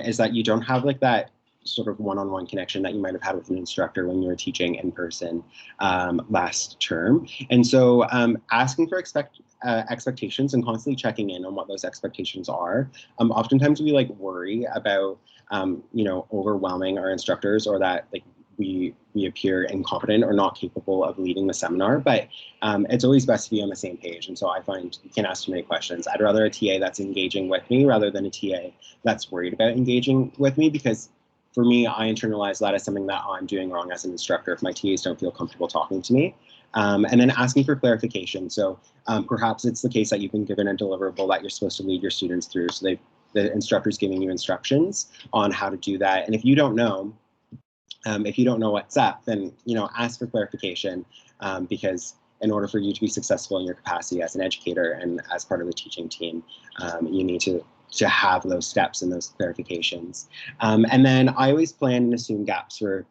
is that you don't have like that sort of one-on-one connection that you might have had with an instructor when you were teaching in person last term. And so asking for expectations and constantly checking in on what those expectations are. Oftentimes we like worry about overwhelming our instructors, or that like we appear incompetent or not capable of leading the seminar, but it's always best to be on the same page. And so I find you can't ask too many questions. I'd rather a TA that's engaging with me rather than a TA that's worried about engaging with me, because for me, I internalize that as something that I'm doing wrong as an instructor if my TAs don't feel comfortable talking to me. And then asking for clarification. So perhaps it's the case that you've been given a deliverable that you're supposed to lead your students through. So the instructor's giving you instructions on how to do that. And if you don't know what's up, then ask for clarification, because in order for you to be successful in your capacity as an educator and as part of the teaching team, you need to have those steps and those clarifications. And then I always plan and assume gaps for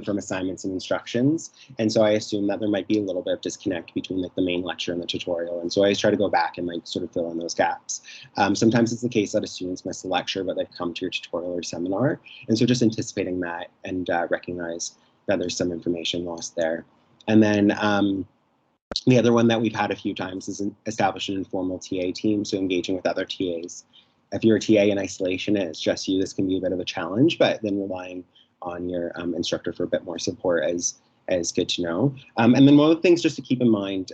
from assignments and instructions. And so I assume that there might be a little bit of disconnect between like the main lecture and the tutorial. And so I always try to go back and like sort of fill in those gaps. Sometimes it's the case that a student's missed a lecture, but they've come to your tutorial or seminar. And so just anticipating that and recognize that there's some information lost there. And then the other one that we've had a few times is establish an informal TA team, so engaging with other TAs. If you're a TA in isolation and it's just you, this can be a bit of a challenge, but then relying on your instructor for a bit more support is good to know. And then one of the things just to keep in mind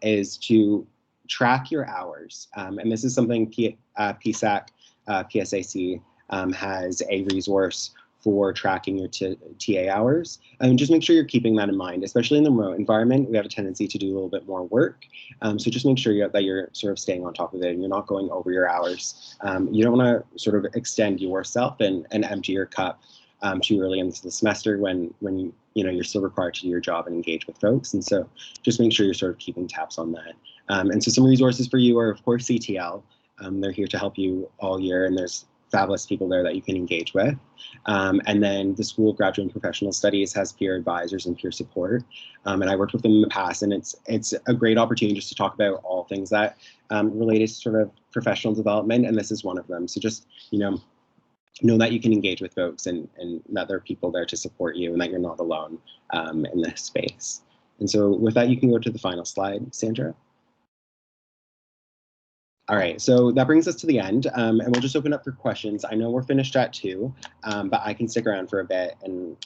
is to track your hours. And this is something PSAC, PSAC has a resource for tracking your TA hours. And just make sure you're keeping that in mind, especially in the remote environment. We have a tendency to do a little bit more work. So just make sure that you're sort of staying on top of it and you're not going over your hours. You don't want to sort of extend yourself and empty your cup too early into the semester when you're still required to do your job and engage with folks. And so just make sure you're sort of keeping tabs on that. And so some resources for you are, of course, CTL. They're here to help you all year, and there's fabulous people there that you can engage with. And then the School of Graduate and Professional Studies has peer advisors and peer support. And I worked with them in the past, and it's a great opportunity just to talk about all things that related to sort of professional development, and this is one of them. So just, know that you can engage with folks and that there are people there to support you and that you're not alone in this space. And so with that, you can go to the final slide, Sandra. All right, so that brings us to the end, and we'll just open up for questions. I know we're finished at 2, but I can stick around for a bit and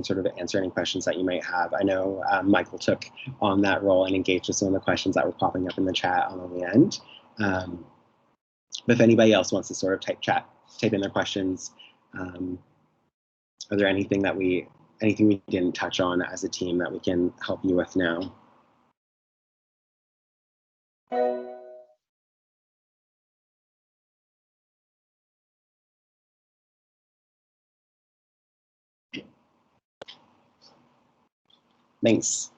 sort of answer any questions that you might have. I know Michael took on that role and engaged with some of the questions that were popping up in the chat on the end. But if anybody else wants to sort of type in their questions, are there anything we didn't touch on as a team that we can help you with now? Thanks.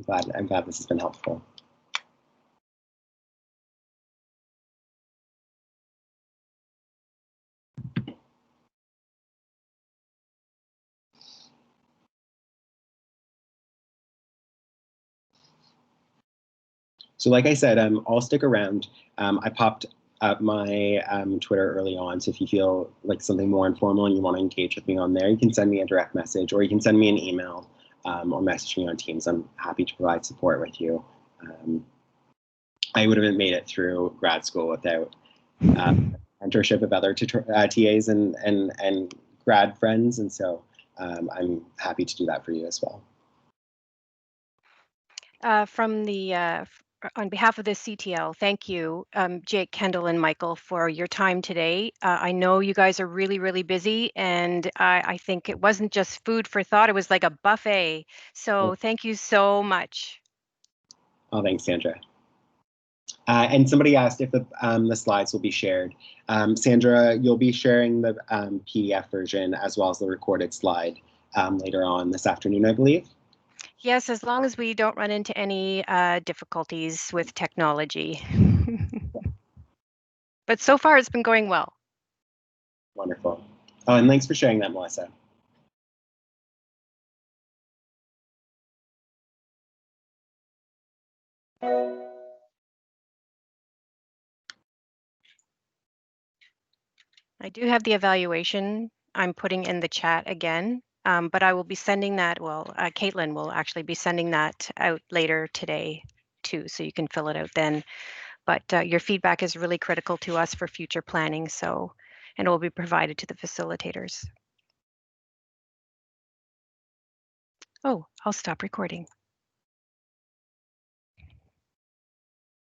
I'm glad this has been helpful. So like I said, I'll stick around. I popped up my Twitter early on, so if you feel like something more informal and you want to engage with me on there, you can send me a direct message or you can send me an email or message me on Teams. I'm happy to provide support with you. I would have made it through grad school without mentorship of other TAs and grad friends, and so I'm happy to do that for you as well. On behalf of the CTL, thank you, Jake, Kendall, and Michael, for your time today. I know you guys are really, really busy, and I think it wasn't just food for thought, it was like a buffet. So thank you so much. Oh, thanks, Sandra. And somebody asked if the slides will be shared. Sandra, you'll be sharing the PDF version as well as the recorded slide later on this afternoon, I believe. Yes, as long as we don't run into any difficulties with technology. But so far, it's been going well. Wonderful. Oh, and thanks for sharing that, Melissa. I do have the evaluation I'm putting in the chat again, but I will be sending that, Caitlin will actually be sending that out later today too, so you can fill it out then. But your feedback is really critical to us for future planning, and it will be provided to the facilitators. Oh, I'll stop recording.